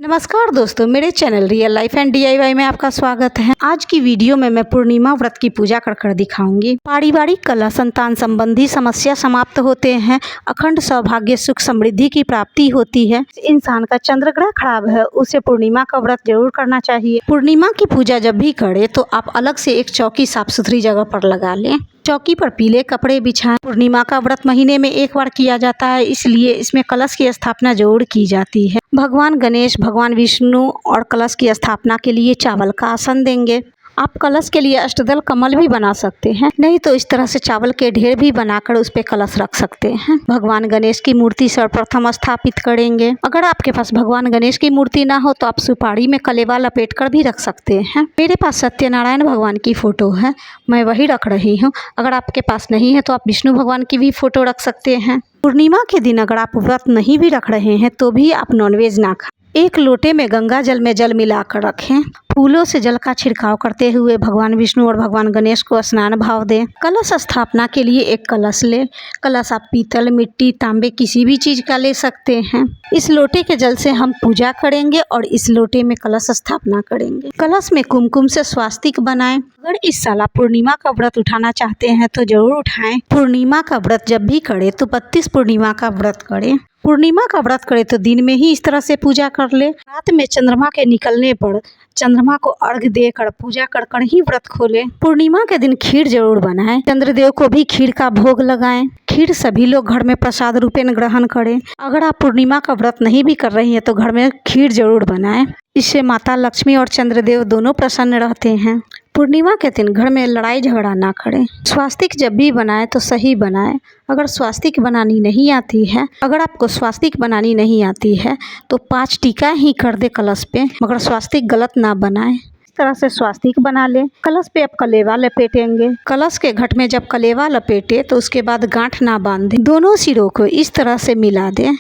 नमस्कार दोस्तों, मेरे channel real life and DIY में आपका स्वागत है। आज की वीडियो में मैं पूर्णिमा व्रत की पूजा कर दिखाऊंगी। पारिवारिक कलह, संतान संबंधी समस्या समाप्त होते हैं, अखंड सौभाग्य, सुख, समृद्धि की प्राप्ति होती है। इंसान का चंद्र ग्रह खराब है, उसे पूर्णिमा का व्रत जरूर करना चाहिए। पूर्णिमा की पूजा जब भी करे तो आप अलग से एक चौकी साफ सुथरी जगह पर लगा लें। चौकी पर पीले कपड़े बिछाएं। पूर्णिमा का व्रत महीने में एक बार किया जाता है, इसलिए इसमें कलश की स्थापना जरूर की जाती है। भगवान गणेश, भगवान विष्णु और कलश की स्थापना के लिए चावल का आसन देंगे। आप कलश के लिए अष्टदल कमल भी बना सकते हैं, नहीं तो इस तरह से चावल के ढेर भी बनाकर उस पे कलश रख सकते हैं। भगवान गणेश की मूर्ति सर्वप्रथम स्थापित करेंगे। अगर आपके पास भगवान गणेश की मूर्ति ना हो तो आप सुपारी में कलेवा लपेट कर भी रख सकते हैं। मेरे पास सत्यनारायण भगवान की फोटो है, मैं वही रख रही हूँ। अगर आपके पास नहीं है तो आप विष्णु भगवान की भी फोटो रख सकते हैं। पूर्णिमा के दिन अगर आप व्रत नहीं भी रख रहे हैं तो भी आप नॉनवेज ना खाएं। एक लोटे में गंगा जल में जल मिलाकर रखें। फूलों से जल का छिड़काव करते हुए भगवान विष्णु और भगवान गणेश को स्नान भाव दें। कलश स्थापना के लिए एक कलश लें। कलश आप पीतल, मिट्टी, तांबे किसी भी चीज का ले सकते हैं। इस लोटे के जल से हम पूजा करेंगे और इस लोटे में कलश स्थापना करेंगे। कलश में कुमकुम से स्वास्तिक बनाएं। अगर इस साल आप पूर्णिमा का व्रत उठाना चाहते हैं तो जरूर उठाएं। पूर्णिमा का व्रत जब भी करें तो 32 पूर्णिमा का व्रत करें। पूर्णिमा का व्रत करे तो दिन में ही इस तरह से पूजा कर ले। रात में चंद्रमा के निकलने पर चंद्रमा को अर्घ्य देकर पूजा कर ही व्रत खोले। पूर्णिमा के दिन खीर जरूर बनाएं। चंद्रदेव को भी खीर का भोग लगाएं। खीर सभी लोग घर में प्रसाद रूपेण ग्रहण करें। अगर आप पूर्णिमा का व्रत नहीं भी कर रही हैं तो घर में खीर जरूर बनाएं। इससे माता लक्ष्मी और चंद्रदेव दोनों प्रसन्न रहते हैं। पूर्णिमा के दिन घर में लड़ाई झगड़ा ना करें। स्वास्तिक जब भी बनाए तो सही बनाए। अगर स्वास्तिक बनानी नहीं आती है, अगर आपको स्वास्तिक बनानी नहीं आती है तो 5 टीका ही कर दे कलश पे, मगर स्वास्तिक गलत ना बनाए। इस तरह से स्वास्तिक बना ले। कलश पे आप कलेवा लपेटेंगे। कलश के घट में जब कलेवा लपेटे तो उसके बाद गांठ ना बांधे। दोनों सिरों को इस तरह से मिला दे,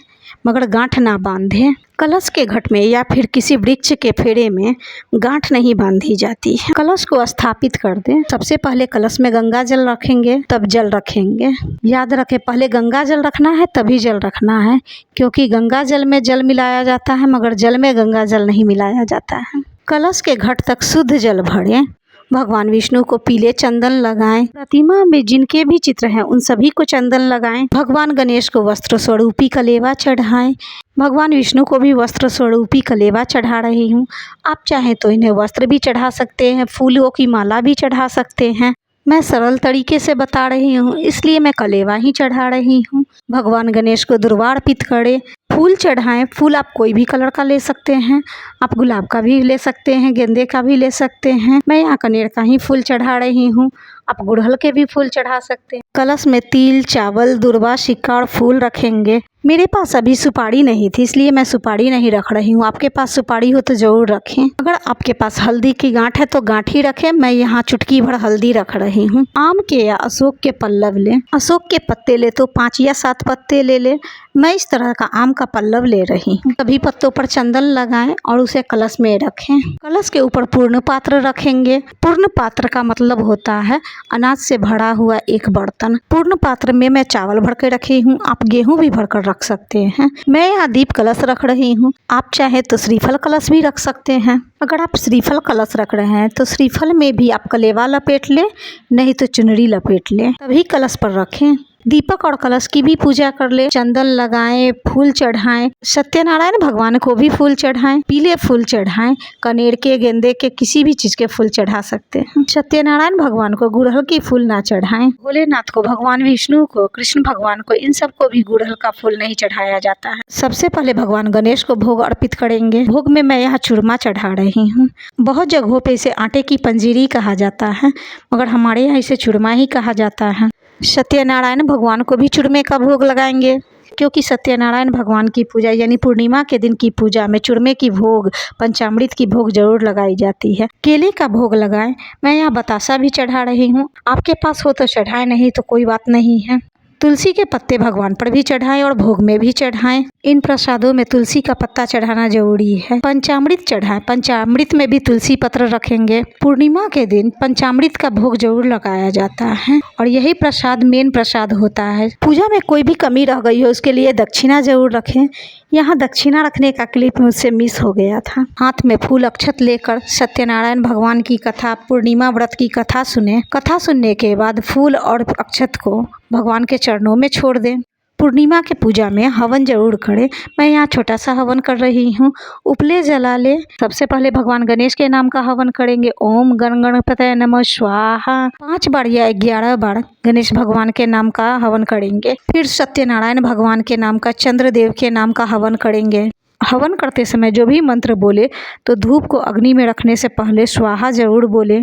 मगर गांठ ना बांधे। कलश के घट में या फिर किसी वृक्ष के फेरे में गांठ नहीं बांधी जाती है। कलश को स्थापित कर दें। सबसे पहले कलश में गंगा जल रखेंगे, तब जल रखेंगे। याद रखें, पहले गंगा जल रखना है तभी जल रखना है, क्योंकि गंगा जल में जल मिलाया जाता है मगर जल में गंगा जल नहीं मिलाया जाता है। कलश के घट तक शुद्ध जल भरें। भगवान विष्णु को पीले चंदन लगाएं। प्रतिमा में जिनके भी चित्र हैं उन सभी को चंदन लगाएं। भगवान गणेश को वस्त्र स्वरूपी कलेवा चढ़ाएं। भगवान विष्णु को भी वस्त्र स्वरूपी कलेवा चढ़ा रही हूँ। आप चाहें तो इन्हें वस्त्र भी चढ़ा सकते हैं, फूलों की माला भी चढ़ा सकते हैं। मैं सरल तरीके से बता रही हूँ, इसलिए मैं कलेवा ही चढ़ा रही हूँ। भगवान गणेश को दुर्वा अर्पित करें। फूल चढ़ाएं। फूल आप कोई भी कलर का ले सकते हैं। आप गुलाब का भी ले सकते हैं, गेंदे का भी ले सकते हैं। मैं यहाँ कनेर का ही फूल चढ़ा रही हूँ। आप गुड़हल के भी फूल चढ़ा सकते हैं। कलश में तिल, चावल, दुर्वा, सिक्का और फूल रखेंगे। मेरे पास अभी सुपारी नहीं थी, इसलिए मैं सुपारी नहीं रख रही हूँ। आपके पास सुपारी हो तो जरूर रखें। अगर आपके पास हल्दी की गांठ है तो गांठ ही रखें। मैं यहाँ चुटकी भर हल्दी रख रही हूँ। आम के या अशोक के पल्लव लें। अशोक के पत्ते ले तो 5 या 7 पत्ते ले ले। मैं इस तरह का आम का पल्लव ले रही हूँ। सभी पत्तों पर चंदन लगाएं और उसे कलश में रखें। कलश के ऊपर पूर्ण पात्र रखेंगे। पूर्ण पात्र का मतलब होता है अनाज से भरा हुआ एक बर्तन। पूर्ण पात्र में मैं चावल भर के रखी हूँ। आप गेहूं भी भरकर रख सकते हैं। मैं यहाँ दीप कलश रख रही हूँ। आप चाहे तो श्रीफल कलश भी रख सकते हैं। अगर आप श्रीफल कलश रख रहे हैं तो श्रीफल में भी आप कलेवा लपेट लें, नहीं तो चुनरी लपेट लें, तभी कलश पर रखें। दीपक और कलश की भी पूजा कर ले। चंदन लगाएं, फूल चढ़ाएं। सत्यनारायण भगवान को भी फूल चढ़ाएं। पीले फूल चढ़ाएं। कनेर के, गेंदे के, किसी भी चीज के फूल चढ़ा सकते हैं। सत्यनारायण भगवान को गुड़हल की फूल ना चढ़ाएं। भोलेनाथ को, भगवान विष्णु को, कृष्ण भगवान को, इन सबको भी गुड़हल का फूल नहीं चढ़ाया जाता है। सबसे पहले भगवान गणेश को भोग अर्पित करेंगे। भोग में मैं यहाँ चूरमा चढ़ा रही हूँ। बहुत जगहों पे इसे आटे की पंजीरी कहा जाता है, मगर हमारे यहाँ इसे चूरमा ही कहा जाता है। सत्यनारायण भगवान को भी चूरमे का भोग लगाएंगे, क्योंकि सत्यनारायण भगवान की पूजा यानी पूर्णिमा के दिन की पूजा में चूरमे की भोग, पंचामृत की भोग जरूर लगाई जाती है। केले का भोग लगाएं। मैं यहाँ बतासा भी चढ़ा रही हूँ। आपके पास हो तो चढ़ाएं, नहीं तो कोई बात नहीं है। तुलसी के पत्ते भगवान पर भी चढ़ाएं और भोग में भी चढ़ाएं। इन प्रसादों में तुलसी का पत्ता चढ़ाना जरूरी है। पंचामृत चढ़ाएं, पंचामृत में भी तुलसी पत्र रखेंगे। पूर्णिमा के दिन पंचामृत का भोग जरूर लगाया जाता है और यही प्रसाद मेन प्रसाद होता है। पूजा में कोई भी कमी रह गई हो उसके लिए दक्षिणा जरूर रखें। यहाँ दक्षिणा रखने का क्लिप मुझसे मिस हो गया था। हाथ में फूल अक्षत लेकर सत्यनारायण भगवान की कथा, पूर्णिमा व्रत की कथा सुने। कथा सुनने के बाद फूल और अक्षत को भगवान के चरणों में छोड़ दें। पूर्णिमा के पूजा में हवन जरूर करें। मैं यहाँ छोटा सा हवन कर रही हूँ। उपले जला ले। सबसे पहले भगवान गणेश के नाम का हवन करेंगे। ओम गण गणपतये नमः स्वाहा 5 बार या 11 बार गणेश भगवान के नाम का हवन करेंगे। फिर सत्यनारायण भगवान के नाम का, चंद्रदेव के नाम का हवन करेंगे। हवन करते समय जो भी मंत्र बोले तो धूप को अग्नि में रखने से पहले स्वाहा जरूर बोले।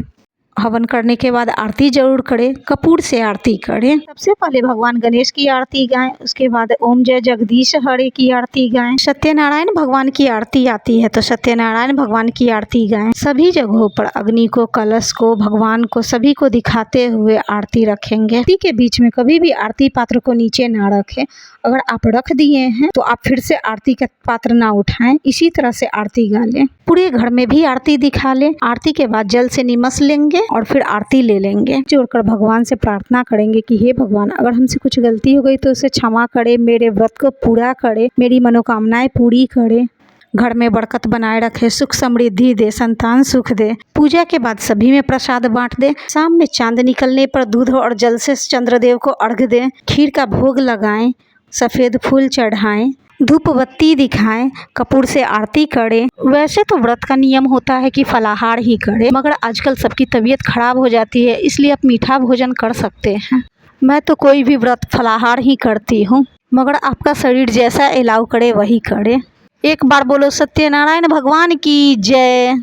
हवन करने के बाद आरती जरूर करें। कपूर से आरती करें। सबसे पहले भगवान गणेश की आरती गाएं, उसके बाद ओम जय जगदीश हरे की आरती गाएं। सत्यनारायण भगवान की आरती आती है तो सत्यनारायण भगवान की आरती गाएं। सभी जगहों पर अग्नि को, कलश को, भगवान को, सभी को दिखाते हुए आरती रखेंगे। आरती के बीच में कभी भी आरती पात्र को नीचे ना रखें। अगर आप रख दिए हैं तो आप फिर से आरती का पात्र ना उठाएं। इसी तरह से आरती गा लें। पूरे घर में भी आरती दिखा लें। आरती के बाद जल से निमस लेंगे और फिर आरती ले लेंगे। जोड़कर भगवान से प्रार्थना करेंगे कि हे भगवान, अगर हमसे कुछ गलती हो गई तो उसे क्षमा करे, मेरे व्रत को पूरा करे, मेरी मनोकामनाएं पूरी करे, घर में बरकत बनाए रखे, सुख समृद्धि दे, संतान सुख दे। पूजा के बाद सभी में प्रसाद बांट दे। शाम में चांद निकलने पर दूध और जल से चंद्रदेव को अर्घ्य दें। खीर का भोग लगाएं, सफ़ेद फूल चढ़ाएं, धूप बत्ती दिखाएं, कपूर से आरती करें। वैसे तो व्रत का नियम होता है कि फलाहार ही करें, मगर आजकल सबकी तबीयत खराब हो जाती है, इसलिए आप मीठा भोजन कर सकते हैं। मैं तो कोई भी व्रत फलाहार ही करती हूँ, मगर आपका शरीर जैसा अलाउ करे वही करें। एक बार बोलो सत्यनारायण भगवान की जय।